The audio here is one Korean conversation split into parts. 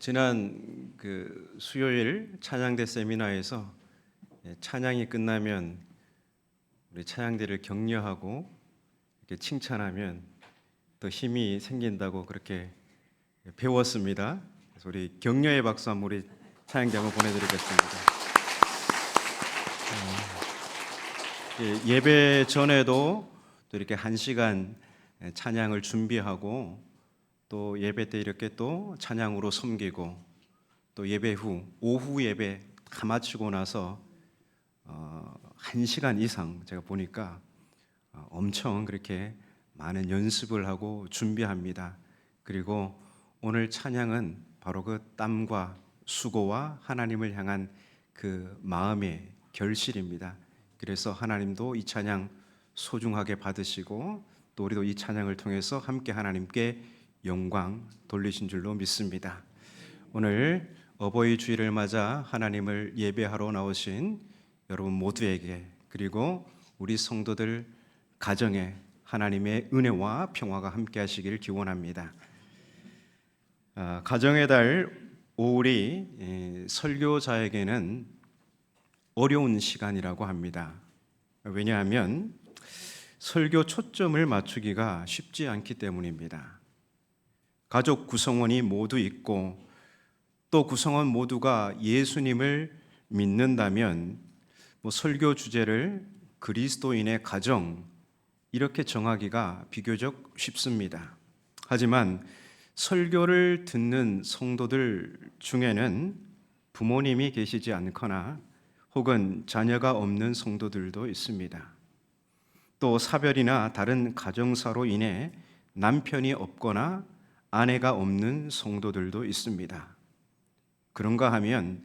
지난 수요일 찬양대 세미나에서 찬양이 끝나면 우리 찬양대를 격려하고 이렇게 칭찬하면 더 힘이 생긴다고 그렇게 배웠습니다. 그래서 우리 격려의 박수 한번 우리 찬양대 한번 보내드리겠습니다. 예배 전에도 또 이렇게 1시간 찬양을 준비하고 또 예배 때 이렇게 또 찬양으로 섬기고 또 예배 후 오후 예배 다 마치고 나서 1시간 이상 제가 보니까 엄청 그렇게 많은 연습을 하고 준비합니다. 그리고 오늘 찬양은 바로 그 땀과 수고와 하나님을 향한 그 마음의 결실입니다. 그래서 하나님도 이 찬양 소중하게 받으시고 또 우리도 이 찬양을 통해서 함께 하나님께 영광 돌리신 줄로 믿습니다. 오늘 어버이 주일을 맞아 하나님을 예배하러 나오신 여러분 모두에게 그리고 우리 성도들 가정에 하나님의 은혜와 평화가 함께 하시길 기원합니다. 가정의 달 5월이 설교자에게는 어려운 시간이라고 합니다. 왜냐하면 설교 초점을 맞추기가 쉽지 않기 때문입니다. 가족 구성원이 모두 있고 또 구성원 모두가 예수님을 믿는다면 설교 주제를 그리스도인의 가정 이렇게 정하기가 비교적 쉽습니다. 하지만 설교를 듣는 성도들 중에는 부모님이 계시지 않거나 혹은 자녀가 없는 성도들도 있습니다. 또 사별이나 다른 가정사로 인해 남편이 없거나 아내가 없는 성도들도 있습니다. 그런가 하면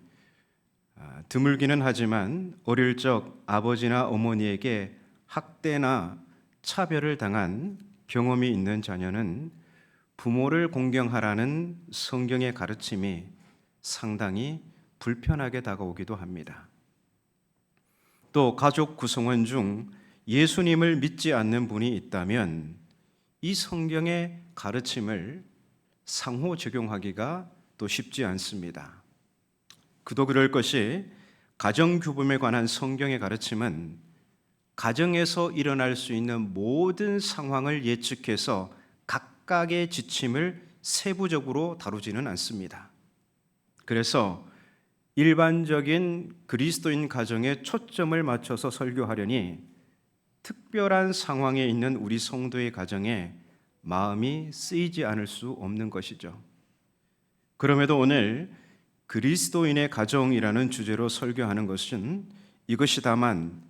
드물기는 하지만 어릴 적 아버지나 어머니에게 학대나 차별을 당한 경험이 있는 자녀는 부모를 공경하라는 성경의 가르침이 상당히 불편하게 다가오기도 합니다. 또 가족 구성원 중 예수님을 믿지 않는 분이 있다면 이 성경의 가르침을 상호 적용하기가 또 쉽지 않습니다. 그도 그럴 것이 가정규범에 관한 성경의 가르침은 가정에서 일어날 수 있는 모든 상황을 예측해서 각각의 지침을 세부적으로 다루지는 않습니다. 그래서 일반적인 그리스도인 가정에 초점을 맞춰서 설교하려니 특별한 상황에 있는 우리 성도의 가정에 마음이 쓰이지 않을 수 없는 것이죠. 그럼에도 오늘 그리스도인의 가정이라는 주제로 설교하는 것은 이것이 다만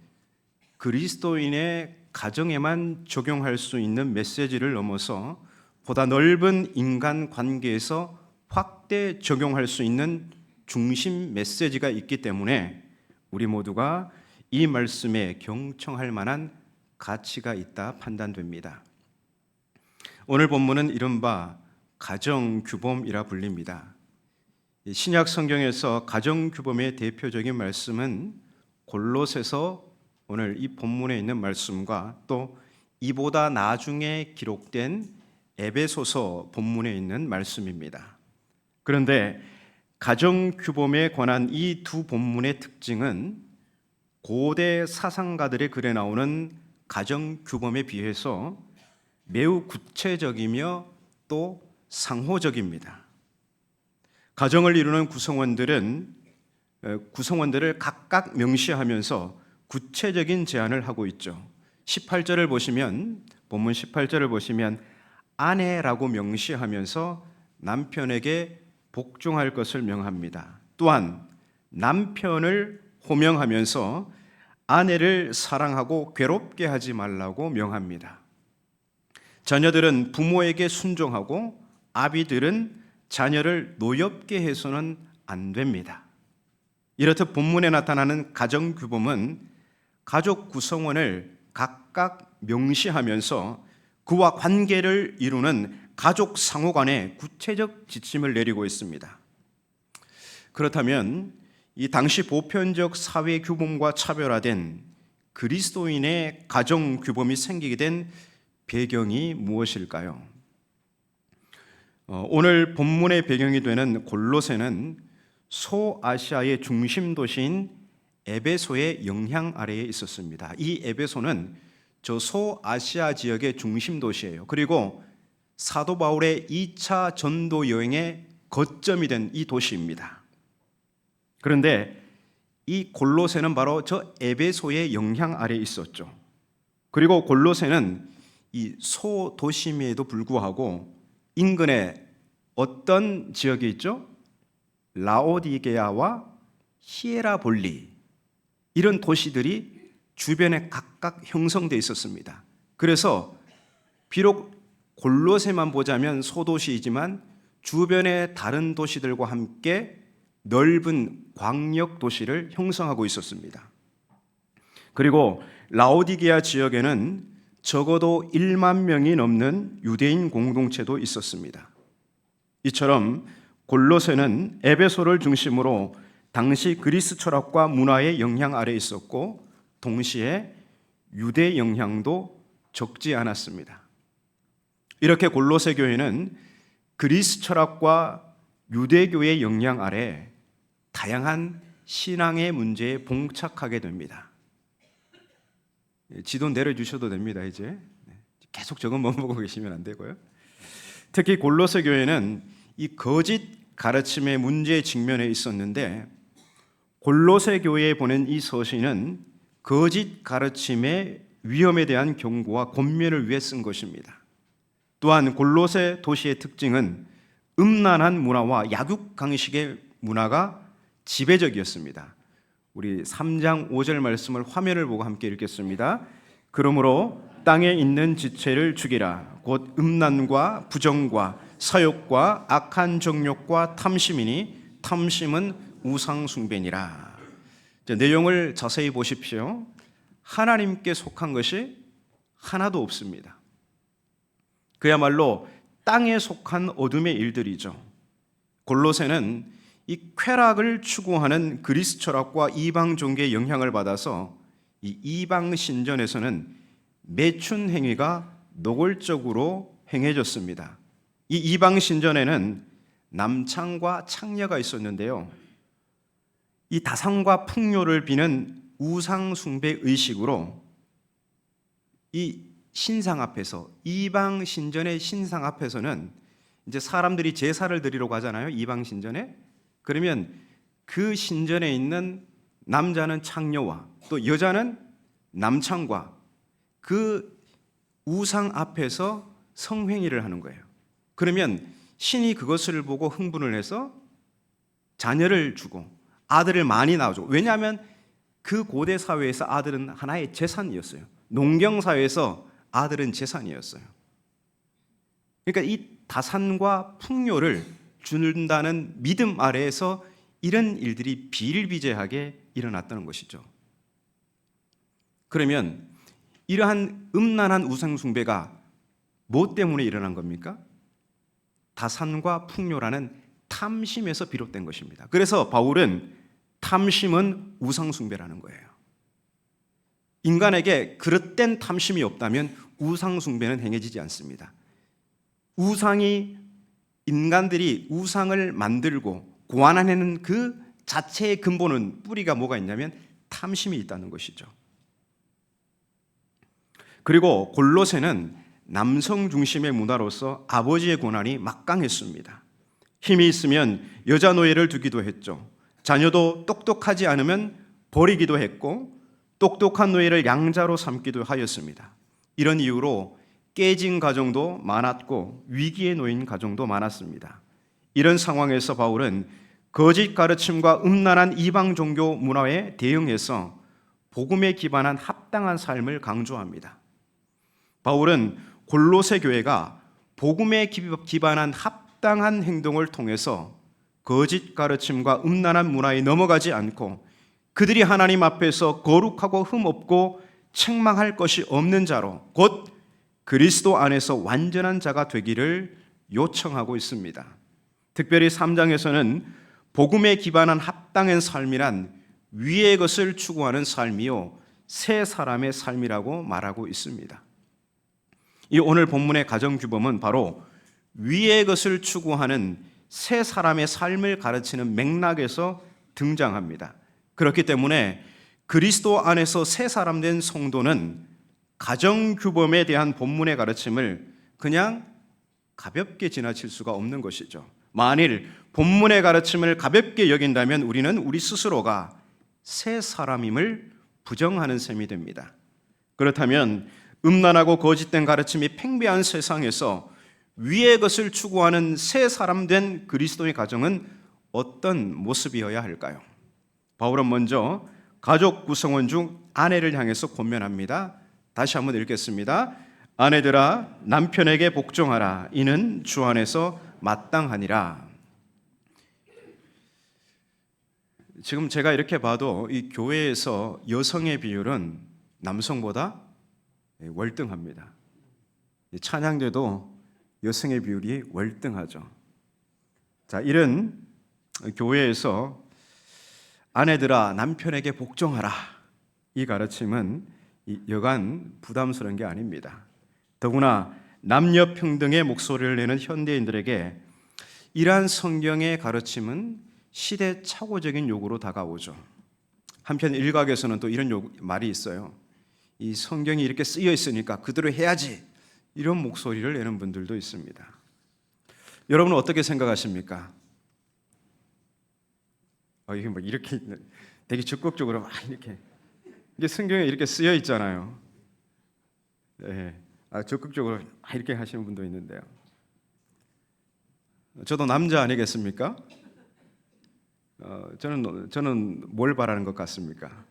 그리스도인의 가정에만 적용할 수 있는 메시지를 넘어서 보다 넓은 인간 관계에서 확대 적용할 수 있는 중심 메시지가 있기 때문에 우리 모두가 이 말씀에 경청할 만한 가치가 있다 판단됩니다. 오늘 본문은 이른바 가정규범이라 불립니다. 신약 성경에서 가정규범의 대표적인 말씀은 골로새서 오늘 이 본문에 있는 말씀과 또 이보다 나중에 기록된 에베소서 본문에 있는 말씀입니다. 그런데 가정규범에 관한 이 두 본문의 특징은 고대 사상가들의 글에 나오는 가정규범에 비해서 매우 구체적이며 또 상호적입니다. 가정을 이루는 구성원들을 각각 명시하면서 구체적인 제안을 하고 있죠. 18절을 보시면 본문 18절을 보시면 아내라고 명시하면서 남편에게 복종할 것을 명합니다. 또한 남편을 호명하면서 아내를 사랑하고 괴롭게 하지 말라고 명합니다. 자녀들은 부모에게 순종하고 아비들은 자녀를 노엽게 해서는 안 됩니다. 이렇듯 본문에 나타나는 가정규범은 가족 구성원을 각각 명시하면서 그와 관계를 이루는 가족 상호 간의 구체적 지침을 내리고 있습니다. 그렇다면 이 당시 보편적 사회 규범과 차별화된 그리스도인의 가정 규범이 생기게 된 배경이 무엇일까요? 오늘 본문의 배경이 되는 골로새는 소아시아의 중심 도시인 에베소의 영향 아래에 있었습니다. 이 에베소는 저 소아시아 지역의 중심 도시예요. 그리고 사도 바울의 2차 전도 여행의 거점이 된 이 도시입니다. 그런데 이 골로새는 바로 저 에베소의 영향 아래에 있었죠. 그리고 골로새는 이 소도심에도 불구하고 인근에 어떤 지역이 있죠? 라오디게아와 히에라볼리, 이런 도시들이 주변에 각각 형성되어 있었습니다. 그래서 비록 골로새만 보자면 소도시이지만 주변의 다른 도시들과 함께 넓은 광역 도시를 형성하고 있었습니다. 그리고 라오디게아 지역에는 적어도 1만 명이 넘는 유대인 공동체도 있었습니다. 이처럼 골로새는 에베소를 중심으로 당시 그리스 철학과 문화의 영향 아래 있었고 동시에 유대 영향도 적지 않았습니다. 이렇게 골로새 교회는 그리스 철학과 유대교의 영향 아래 다양한 신앙의 문제에 봉착하게 됩니다. 지도 내려주셔도 됩니다. 이제 계속 저것만 보고 계시면 안 되고요. 특히 골로새 교회는 이 거짓 가르침의 문제에 직면해 있었는데 골로새 교회에 보낸 이 서신은 거짓 가르침의 위험에 대한 경고와 권면을 위해 쓴 것입니다. 또한 골로새 도시의 특징은 음란한 문화와 약육강식의 문화가 지배적이었습니다. 우리 3장 5절 말씀을 화면을 보고 함께 읽겠습니다. 그러므로 땅에 있는 지체를 죽이라. 곧 음란과 부정과 사욕과 악한 정욕과 탐심이니 탐심은 우상 숭배니라. 내용을 자세히 보십시오. 하나님께 속한 것이 하나도 없습니다. 그야말로 땅에 속한 어둠의 일들이죠. 골로새는 이 쾌락을 추구하는 그리스 철학과 이방 종교의 영향을 받아서 이 이방 신전에서는 매춘 행위가 노골적으로 행해졌습니다. 이 이방 신전에는 남창과 창녀가 있었는데요. 이 다산과 풍요를 비는 우상 숭배 의식으로 이 신상 앞에서, 이방 신전의 신상 앞에서는 이제 사람들이 제사를 드리러 가잖아요. 이방 신전에. 그러면 그 신전에 있는 남자는 창녀와 또 여자는 남창과 그 우상 앞에서 성행위를 하는 거예요. 그러면 신이 그것을 보고 흥분을 해서 자녀를 주고 아들을 많이 낳아줘. 왜냐하면 그 고대 사회에서 아들은 하나의 재산이었어요. 농경 사회에서 아들은 재산이었어요. 그러니까 이 다산과 풍요를 준다는 믿음 아래에서 이런 일들이 비일비재하게 일어났다는 것이죠. 그러면 이러한 음란한 우상 숭배가 무엇 때문에 일어난 겁니까? 다산과 풍요라는 탐심에서 비롯된 것입니다. 그래서 바울은 탐심은 우상 숭배라는 거예요. 인간에게 그릇된 탐심이 없다면 우상 숭배는 행해지지 않습니다. 인간들이 우상을 만들고 고안해내는 그 자체의 근본은, 뿌리가 뭐가 있냐면 탐심이 있다는 것이죠. 그리고 골로새는 남성 중심의 문화로서 아버지의 권한이 막강했습니다. 힘이 있으면 여자 노예를 두기도 했죠. 자녀도 똑똑하지 않으면 버리기도 했고 똑똑한 노예를 양자로 삼기도 하였습니다. 이런 이유로 깨진 가정도 많았고 위기에 놓인 가정도 많았습니다. 이런 상황에서 바울은 거짓 가르침과 음란한 이방 종교 문화에 대응해서 복음에 기반한 합당한 삶을 강조합니다. 바울은 골로새 교회가 복음에 기반한 합당한 행동을 통해서 거짓 가르침과 음란한 문화에 넘어가지 않고 그들이 하나님 앞에서 거룩하고 흠없고 책망할 것이 없는 자로, 곧 그리스도 안에서 완전한 자가 되기를 요청하고 있습니다. 특별히 3장에서는 복음에 기반한 합당한 삶이란 위의 것을 추구하는 삶이요 새 사람의 삶이라고 말하고 있습니다. 이 오늘 본문의 가정규범은 바로 위의 것을 추구하는 새 사람의 삶을 가르치는 맥락에서 등장합니다. 그렇기 때문에 그리스도 안에서 새 사람 된 성도는 가정규범에 대한 본문의 가르침을 그냥 가볍게 지나칠 수가 없는 것이죠. 만일 본문의 가르침을 가볍게 여긴다면 우리는 우리 스스로가 새 사람임을 부정하는 셈이 됩니다. 그렇다면 음란하고 거짓된 가르침이 팽배한 세상에서 위의 것을 추구하는 새 사람 된 그리스도의 가정은 어떤 모습이어야 할까요? 바울은 먼저 가족 구성원 중 아내를 향해서 권면합니다. 다시 한번 읽겠습니다. 아내들아 남편에게 복종하라. 이는 주 안에서 마땅하니라. 지금 제가 이렇게 봐도 이 교회에서 여성의 비율은 남성보다 월등합니다. 찬양대도 여성의 비율이 월등하죠. 자, 이런 교회에서 아내들아 남편에게 복종하라. 이 가르침은 여간 부담스러운 게 아닙니다. 더구나 남녀 평등의 목소리를 내는 현대인들에게 이러한 성경의 가르침은 시대착오적인 요구로 다가오죠. 한편 일각에서는 또 이런 말이 있어요. 이 성경이 이렇게 쓰여 있으니까 그대로 해야지. 이런 목소리를 내는 분들도 있습니다. 여러분은 어떻게 생각하십니까? 이게 뭐 이렇게 되게 적극적으로 이렇게 이게 성경에 이렇게 쓰여 있잖아요. 네. 적극적으로 이렇게 하시는 분도 있는데요. 저도 남자 아니겠습니까? 저는 뭘 바라는 것 같습니까?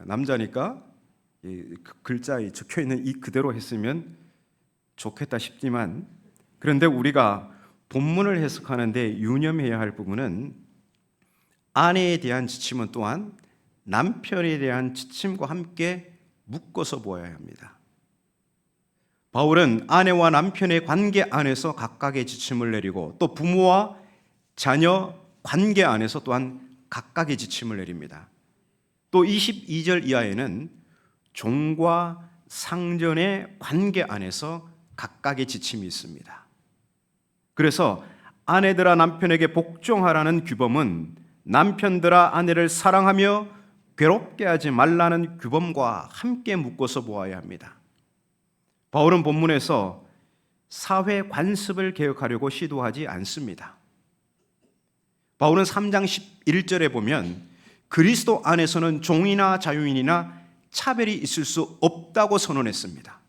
남자니까 이 글자에 적혀 있는 이 그대로 했으면 좋겠다 싶지만, 그런데 우리가 본문을 해석하는데 유념해야 할 부분은 아내에 대한 지침은 또한 남편에 대한 지침과 함께 묶어서 보아야 합니다. 바울은 아내와 남편의 관계 안에서 각각의 지침을 내리고 또 부모와 자녀 관계 안에서 또한 각각의 지침을 내립니다. 또 22절 이하에는 종과 상전의 관계 안에서 각각의 지침이 있습니다. 그래서 아내들아 남편에게 복종하라는 규범은 남편들아 아내를 사랑하며 괴롭게 하지 말라는 규범과 함께 묶어서 보아야 합니다. 바울은 본문에서 사회 관습을 개혁하려고 시도하지 않습니다. 바울은 3장 11절에 보면 그리스도 안에서는 종이나 자유인이나 차별이 있을 수 없다고 선언했습니다.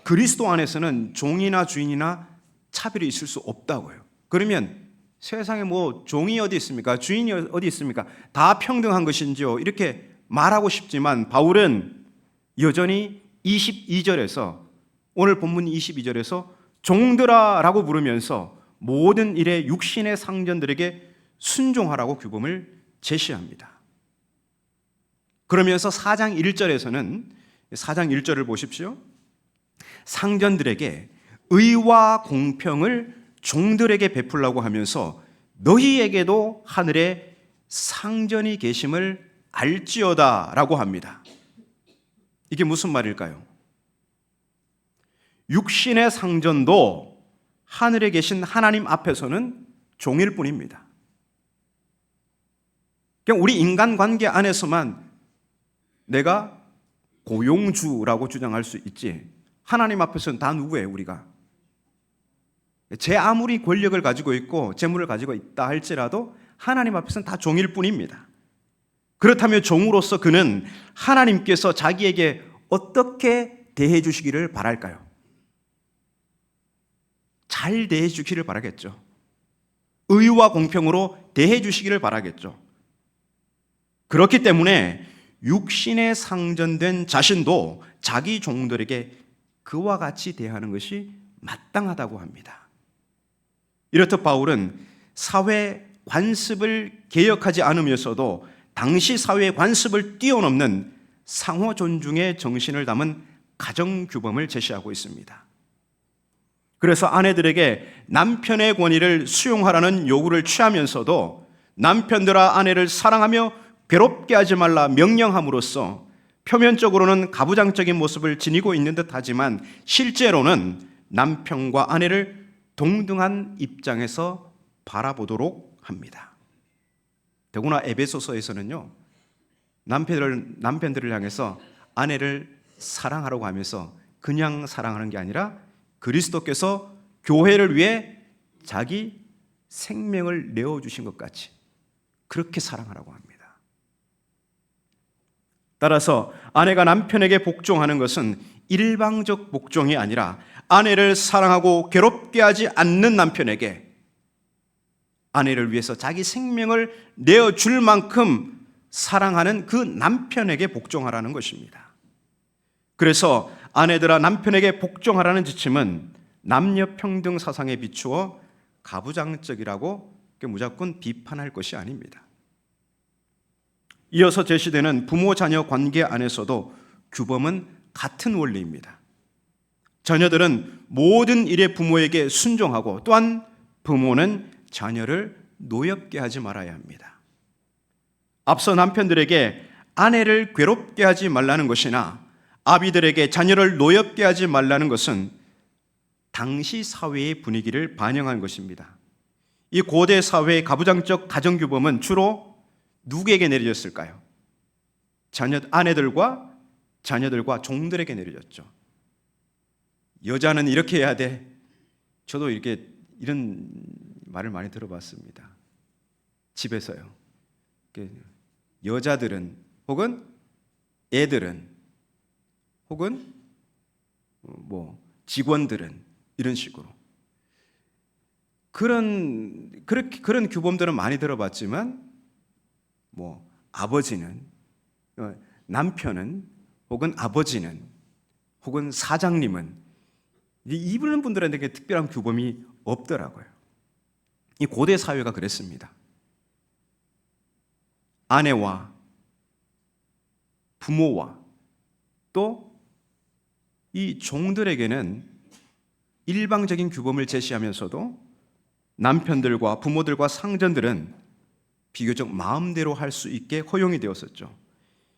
그리스도 안에서는 종이나 주인이나 차별이 있을 수 없다고요. 그러면 세상에 뭐 종이 어디 있습니까? 주인이 어디 있습니까? 다 평등한 것인지요? 이렇게 말하고 싶지만 바울은 여전히 22절에서 오늘 본문 22절에서 종들아 라고 부르면서 모든 일에 육신의 상전들에게 순종하라고 규범을 제시합니다. 그러면서 4장 1절에서는 4장 1절을 보십시오. 상전들에게 의와 공평을 종들에게 베풀라고 하면서 너희에게도 하늘에 상전이 계심을 알지어다 라고 합니다. 이게 무슨 말일까요? 육신의 상전도 하늘에 계신 하나님 앞에서는 종일 뿐입니다. 그냥 우리 인간관계 안에서만 내가 고용주라고 주장할 수 있지, 하나님 앞에서는 다 누구예요? 우리가 제 아무리 권력을 가지고 있고 재물을 가지고 있다 할지라도 하나님 앞에서는 다 종일 뿐입니다. 그렇다면 종으로서 그는 하나님께서 자기에게 어떻게 대해 주시기를 바랄까요? 잘 대해 주시기를 바라겠죠. 의와 공평으로 대해 주시기를 바라겠죠. 그렇기 때문에 육신에 상전된 자신도 자기 종들에게 그와 같이 대하는 것이 마땅하다고 합니다. 이렇듯 바울은 사회 관습을 개혁하지 않으면서도 당시 사회 관습을 뛰어넘는 상호 존중의 정신을 담은 가정 규범을 제시하고 있습니다. 그래서 아내들에게 남편의 권위를 수용하라는 요구를 취하면서도 남편들아 아내를 사랑하며 괴롭게 하지 말라 명령함으로써 표면적으로는 가부장적인 모습을 지니고 있는 듯 하지만 실제로는 남편과 아내를 동등한 입장에서 바라보도록 합니다. 더구나 에베소서에서는요, 남편들을 향해서 아내를 사랑하라고 하면서 그냥 사랑하는 게 아니라 그리스도께서 교회를 위해 자기 생명을 내어주신 것 같이 그렇게 사랑하라고 합니다. 따라서 아내가 남편에게 복종하는 것은 일방적 복종이 아니라 아내를 사랑하고 괴롭게 하지 않는 남편에게 아내를 위해서 자기 생명을 내어줄 만큼 사랑하는 그 남편에게 복종하라는 것입니다. 그래서 아내들아 남편에게 복종하라는 지침은 남녀 평등 사상에 비추어 가부장적이라고 무조건 비판할 것이 아닙니다. 이어서 제시되는 부모 자녀 관계 안에서도 규범은 같은 원리입니다. 자녀들은 모든 일에 부모에게 순종하고 또한 부모는 자녀를 노엽게 하지 말아야 합니다. 앞서 남편들에게 아내를 괴롭게 하지 말라는 것이나 아비들에게 자녀를 노엽게 하지 말라는 것은 당시 사회의 분위기를 반영한 것입니다. 이 고대 사회의 가부장적 가정규범은 주로 누구에게 내려졌을까요? 아내들과 자녀들과 종들에게 내려졌죠. 여자는 이렇게 해야 돼. 저도 이런 말을 많이 들어봤습니다. 집에서요. 여자들은 혹은 애들은 혹은 직원들은 이런 식으로 그런 규범들은 많이 들어봤지만 아버지는 남편은 혹은 아버지는 혹은 사장님은 이런 분들한테 특별한 규범이 없더라고요. 이 고대 사회가 그랬습니다. 아내와 부모와 또 이 종들에게는 일방적인 규범을 제시하면서도 남편들과 부모들과 상전들은 비교적 마음대로 할 수 있게 허용이 되었었죠.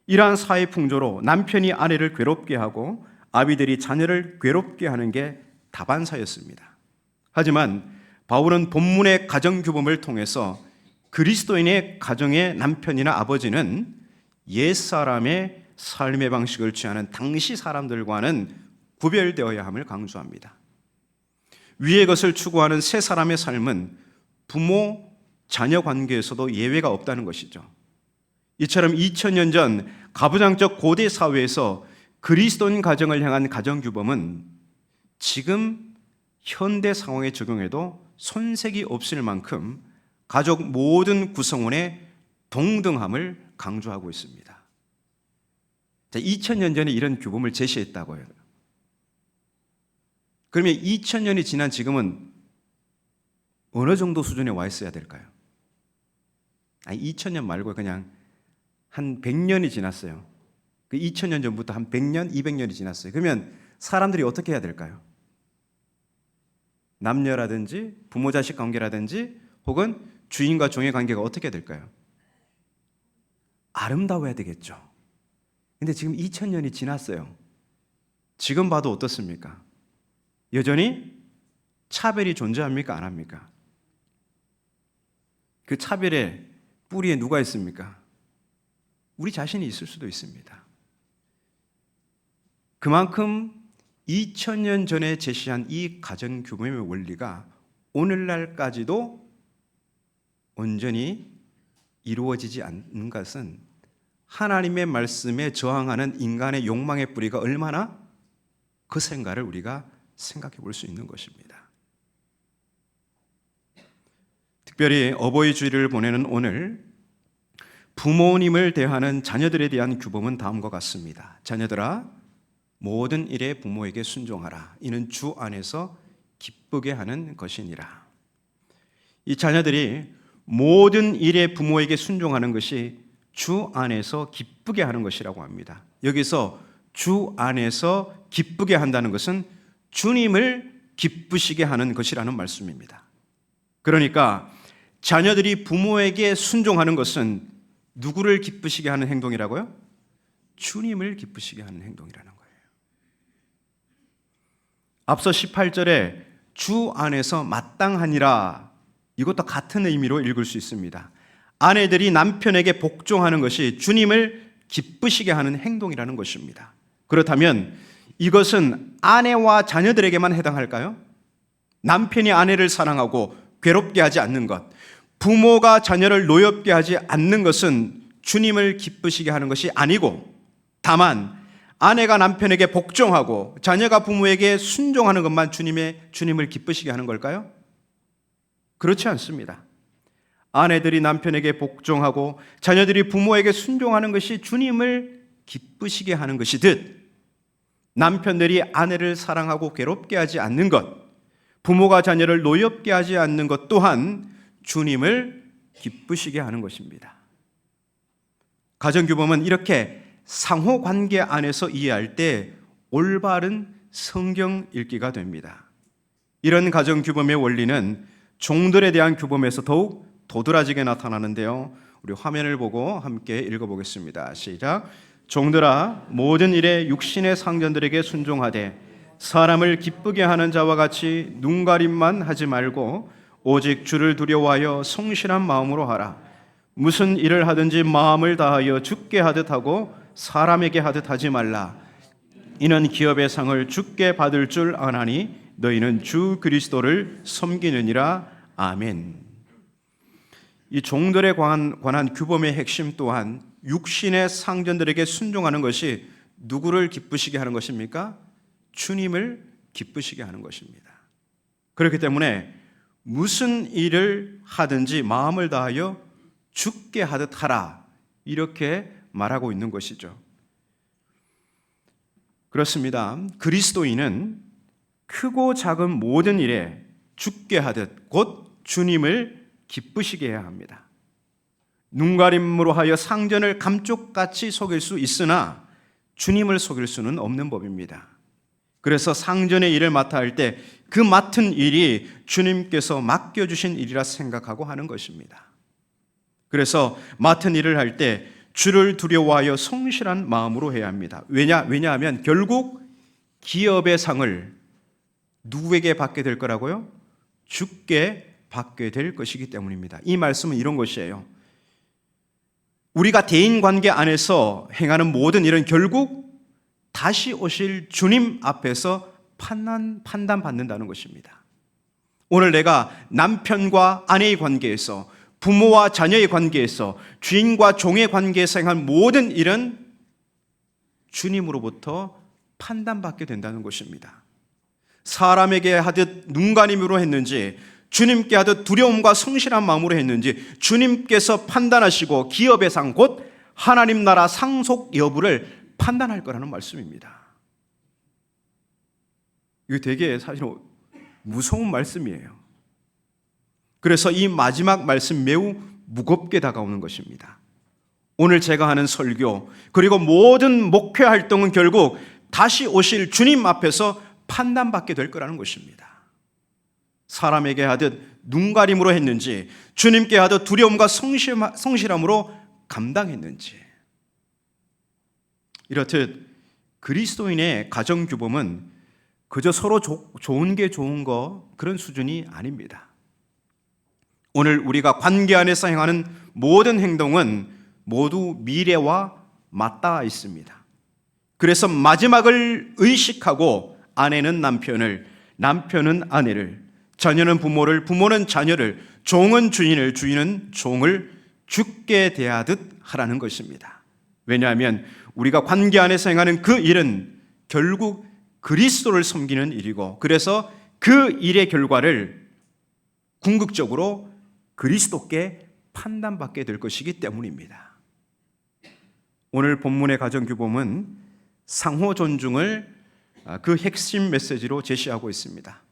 이러한 사회 풍조로 남편이 아내를 괴롭게 하고 아비들이 자녀를 괴롭게 하는 게 다반사였습니다. 하지만 바울은 본문의 가정규범을 통해서 그리스도인의 가정의 남편이나 아버지는 옛사람의 삶의 방식을 취하는 당시 사람들과는 구별되어야 함을 강조합니다. 위의 것을 추구하는 새 사람의 삶은 부모, 자녀 관계에서도 예외가 없다는 것이죠. 이처럼 2000년 전 가부장적 고대 사회에서 그리스도인 가정을 향한 가정규범은 지금 현대 상황에 적용해도 손색이 없을 만큼 가족 모든 구성원의 동등함을 강조하고 있습니다. 2000년 전에 이런 규범을 제시했다고요. 그러면 2000년이 지난 지금은 어느 정도 수준에 와 있어야 될까요? 2000년 말고 그냥 한 100년이 지났어요. 그 2000년 전부터 한 100년, 200년이 지났어요. 그러면 사람들이 어떻게 해야 될까요? 남녀라든지 부모 자식 관계라든지 혹은 주인과 종의 관계가 어떻게 될까요? 아름다워야 되겠죠. 근데 지금 2000년이 지났어요. 지금 봐도 어떻습니까? 여전히 차별이 존재합니까? 안 합니까? 그 차별의 뿌리에 누가 있습니까? 우리 자신이 있을 수도 있습니다. 그만큼 2000년 전에 제시한 이 가정규범의 원리가 오늘날까지도 온전히 이루어지지 않는 것은 하나님의 말씀에 저항하는 인간의 욕망의 뿌리가 얼마나 거센가를 우리가 생각해 볼 수 있는 것입니다. 특별히 어버이 주일을 보내는 오늘 부모님을 대하는 자녀들에 대한 규범은 다음과 같습니다. 자녀들아 모든 일에 부모에게 순종하라. 이는 주 안에서 기쁘게 하는 것이니라. 이 자녀들이 모든 일에 부모에게 순종하는 것이 주 안에서 기쁘게 하는 것이라고 합니다. 여기서 주 안에서 기쁘게 한다는 것은 주님을 기쁘시게 하는 것이라는 말씀입니다. 그러니까 자녀들이 부모에게 순종하는 것은 누구를 기쁘시게 하는 행동이라고요? 주님을 기쁘시게 하는 행동이라는 거예요. 앞서 18절에 주 안에서 마땅하니라, 이것도 같은 의미로 읽을 수 있습니다. 아내들이 남편에게 복종하는 것이 주님을 기쁘시게 하는 행동이라는 것입니다. 그렇다면 이것은 아내와 자녀들에게만 해당할까요? 남편이 아내를 사랑하고 괴롭게 하지 않는 것, 부모가 자녀를 노엽게 하지 않는 것은 주님을 기쁘시게 하는 것이 아니고, 다만 아내가 남편에게 복종하고 자녀가 부모에게 순종하는 것만 주님을 기쁘시게 하는 걸까요? 그렇지 않습니다. 아내들이 남편에게 복종하고 자녀들이 부모에게 순종하는 것이 주님을 기쁘시게 하는 것이듯, 남편들이 아내를 사랑하고 괴롭게 하지 않는 것, 부모가 자녀를 노엽게 하지 않는 것 또한 주님을 기쁘시게 하는 것입니다. 가정규범은 이렇게 상호관계 안에서 이해할 때 올바른 성경 읽기가 됩니다. 이런 가정규범의 원리는 종들에 대한 규범에서 더욱 도드라지게 나타나는데요. 우리 화면을 보고 함께 읽어보겠습니다. 시작. 종들아, 모든 일에 육신의 상전들에게 순종하되 사람을 기쁘게 하는 자와 같이 눈가림만 하지 말고 오직 주를 두려워하여 성실한 마음으로 하라. 무슨 일을 하든지 마음을 다하여 주께 하듯 하고 사람에게 하듯 하지 말라. 이는 기업의 상을 주께 받을 줄 아나니 너희는 주 그리스도를 섬기느니라. 아멘. 이 종들에 관한 규범의 핵심 또한 육신의 상전들에게 순종하는 것이 누구를 기쁘시게 하는 것입니까? 주님을 기쁘시게 하는 것입니다. 그렇기 때문에 무슨 일을 하든지 마음을 다하여 주께 하듯 하라, 이렇게 말하고 있는 것이죠. 그렇습니다. 그리스도인은 크고 작은 모든 일에 주께 하듯 곧 주님을 기쁘시게 해야 합니다. 눈가림으로 하여 상전을 감쪽같이 속일 수 있으나 주님을 속일 수는 없는 법입니다. 그래서 상전의 일을 맡아 할 때 그 맡은 일이 주님께서 맡겨주신 일이라 생각하고 하는 것입니다. 그래서 맡은 일을 할 때 주를 두려워하여 성실한 마음으로 해야 합니다. 왜냐하면 결국 기업의 상을 누구에게 받게 될 거라고요? 주께 받게 될 것이기 때문입니다. 이 말씀은 이런 것이에요. 우리가 대인관계 안에서 행하는 모든 일은 결국 다시 오실 주님 앞에서 판단받는다는 것입니다. 오늘 내가 남편과 아내의 관계에서, 부모와 자녀의 관계에서, 주인과 종의 관계에서 행한 모든 일은 주님으로부터 판단받게 된다는 것입니다. 사람에게 하듯 눈가림으로 했는지, 주님께 하듯 두려움과 성실한 마음으로 했는지 주님께서 판단하시고 기업의 상, 곧 하나님 나라 상속 여부를 판단할 거라는 말씀입니다. 이거 되게 사실 무서운 말씀이에요. 그래서 이 마지막 말씀 매우 무겁게 다가오는 것입니다. 오늘 제가 하는 설교, 그리고 모든 목회 활동은 결국 다시 오실 주님 앞에서 판단받게 될 거라는 것입니다. 사람에게 하듯 눈가림으로 했는지, 주님께 하듯 두려움과 성실함으로 감당했는지. 이렇듯 그리스도인의 가정규범은 그저 서로 좋은 게 좋은 거, 그런 수준이 아닙니다. 오늘 우리가 관계 안에서 행하는 모든 행동은 모두 미래와 맞닿아 있습니다. 그래서 마지막을 의식하고 아내는 남편을, 남편은 아내를, 자녀는 부모를, 부모는 자녀를, 종은 주인을, 주인은 종을 주께 대하듯 하라는 것입니다. 왜냐하면 우리가 관계 안에서 행하는 그 일은 결국 그리스도를 섬기는 일이고, 그래서 그 일의 결과를 궁극적으로 그리스도께 판단받게 될 것이기 때문입니다. 오늘 본문의 가정규범은 상호 존중을 그 핵심 메시지로 제시하고 있습니다.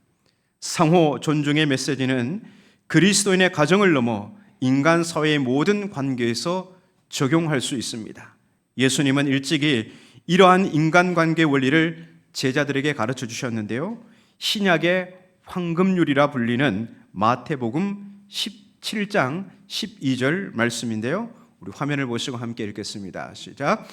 상호 존중의 메시지는 그리스도인의 가정을 넘어 인간 사회의 모든 관계에서 적용할 수 있습니다. 예수님은 일찍이 이러한 인간관계 원리를 제자들에게 가르쳐 주셨는데요. 신약의 황금률이라 불리는 마태복음 17장 12절 말씀인데요. 우리 화면을 보시고 함께 읽겠습니다. 시작.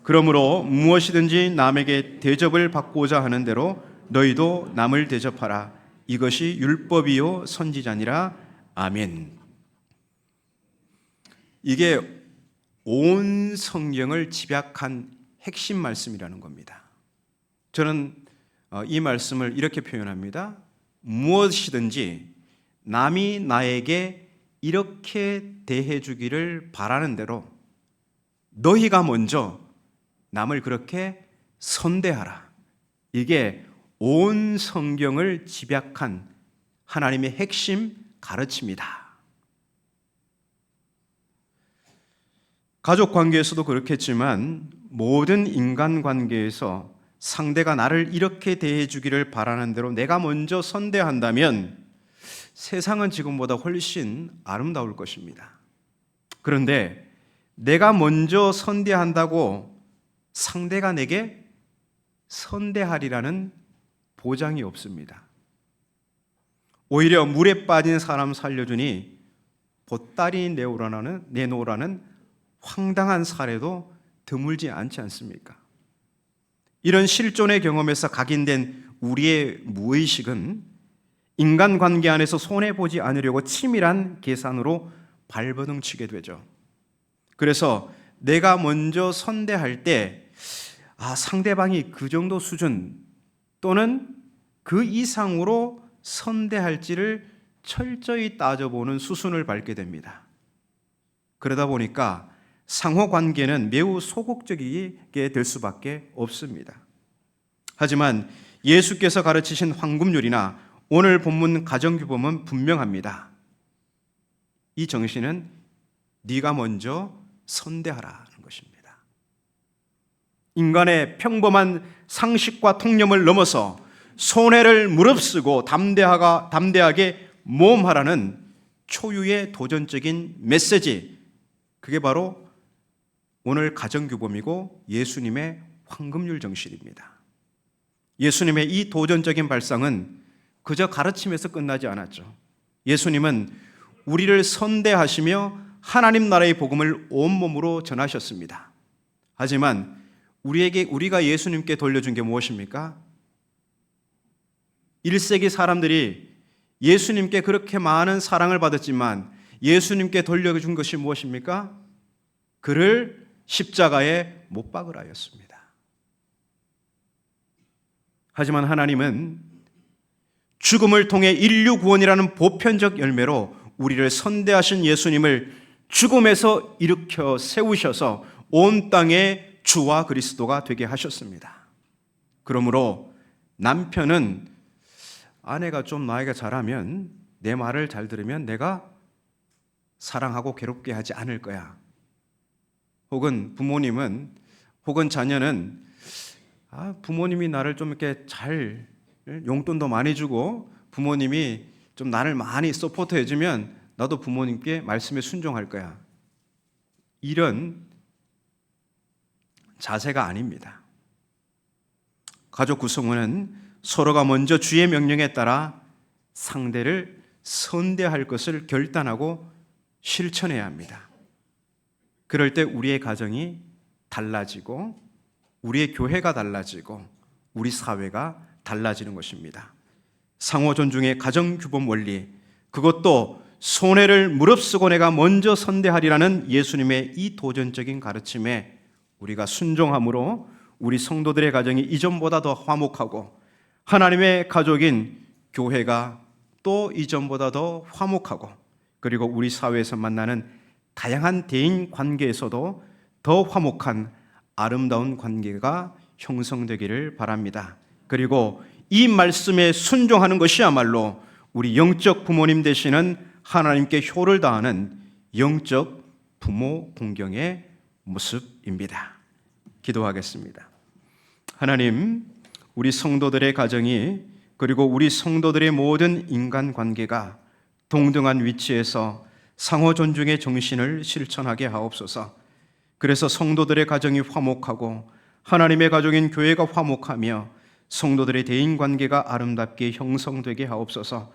그러므로 무엇이든지 남에게 대접을 받고자 하는 대로 너희도 남을 대접하라. 이것이 율법이요 선지자니라. 아멘. 이게 온 성경을 집약한 핵심 말씀이라는 겁니다. 저는 이 말씀을 이렇게 표현합니다. 무엇이든지 남이 나에게 이렇게 대해 주기를 바라는 대로 너희가 먼저 남을 그렇게 선대하라. 이게 온 성경을 집약한 하나님의 핵심 가르침이다. 가족 관계에서도 그렇겠지만 모든 인간 관계에서 상대가 나를 이렇게 대해 주기를 바라는 대로 내가 먼저 선대한다면 세상은 지금보다 훨씬 아름다울 것입니다. 그런데 내가 먼저 선대한다고 상대가 내게 선대하리라는 보장이 없습니다. 오히려 물에 빠진 사람 살려주니 보따리 내놓으라는 황당한 사례도 드물지 않지 않습니까? 이런 실존의 경험에서 각인된 우리의 무의식은 인간관계 안에서 손해보지 않으려고 치밀한 계산으로 발버둥 치게 되죠. 그래서 내가 먼저 선대할 때 상대방이 그 정도 수준 또는 그 이상으로 선대할지를 철저히 따져보는 수순을 밟게 됩니다. 그러다 보니까 상호관계는 매우 소극적이게 될 수밖에 없습니다. 하지만 예수께서 가르치신 황금률이나 오늘 본문 가정규범은 분명합니다. 이 정신은 네가 먼저 선대하라는 것입니다. 인간의 평범한 상식과 통념을 넘어서 손해를 무릅쓰고 담대하게 모험하라는 초유의 도전적인 메시지, 그게 바로 오늘 가정규범이고 예수님의 황금률 정신입니다. 예수님의 이 도전적인 발상은 그저 가르침에서 끝나지 않았죠. 예수님은 우리를 선대하시며 하나님 나라의 복음을 온몸으로 전하셨습니다. 하지만 우리가 예수님께 돌려준 게 무엇입니까? 1세기 사람들이 예수님께 그렇게 많은 사랑을 받았지만 예수님께 돌려준 것이 무엇입니까? 그를 십자가에 못 박으라였습니다. 하지만 하나님은 죽음을 통해 인류 구원이라는 보편적 열매로 우리를 선대하신 예수님을 죽음에서 일으켜 세우셔서 온 땅의 주와 그리스도가 되게 하셨습니다. 그러므로 남편은 아내가 좀 나이가 잘하면 내 말을 잘 들으면 내가 사랑하고 괴롭게 하지 않을 거야. 혹은 부모님은 혹은 자녀는 부모님이 나를 좀 이렇게 잘 용돈도 많이 주고 부모님이 좀 나를 많이 서포트해 주면 나도 부모님께 말씀에 순종할 거야. 이런 자세가 아닙니다. 가족 구성원은 서로가 먼저 주의 명령에 따라 상대를 선대할 것을 결단하고 실천해야 합니다. 그럴 때 우리의 가정이 달라지고 우리의 교회가 달라지고 우리 사회가 달라지는 것입니다. 상호 존중의 가정규범 원리, 그것도 손해를 무릅쓰고 내가 먼저 선대하리라는 예수님의 이 도전적인 가르침에 우리가 순종함으로 우리 성도들의 가정이 이전보다 더 화목하고 하나님의 가족인 교회가 또 이전보다 더 화목하고 그리고 우리 사회에서 만나는 다양한 대인 관계에서도 더 화목한 아름다운 관계가 형성되기를 바랍니다. 그리고 이 말씀에 순종하는 것이야말로 우리 영적 부모님 되시는 하나님께 효를 다하는 영적 부모 공경의 모습입니다. 기도하겠습니다. 하나님, 우리 성도들의 가정이 그리고 우리 성도들의 모든 인간관계가 동등한 위치에서 상호 존중의 정신을 실천하게 하옵소서. 그래서 성도들의 가정이 화목하고 하나님의 가족인 교회가 화목하며 성도들의 대인관계가 아름답게 형성되게 하옵소서.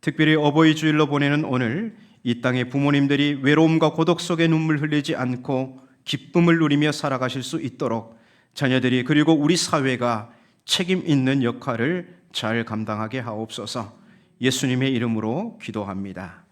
특별히 어버이 주일로 보내는 오늘 이 땅의 부모님들이 외로움과 고독 속에 눈물 흘리지 않고 기쁨을 누리며 살아가실 수 있도록 자녀들이 그리고 우리 사회가 책임 있는 역할을 잘 감당하게 하옵소서. 예수님의 이름으로 기도합니다.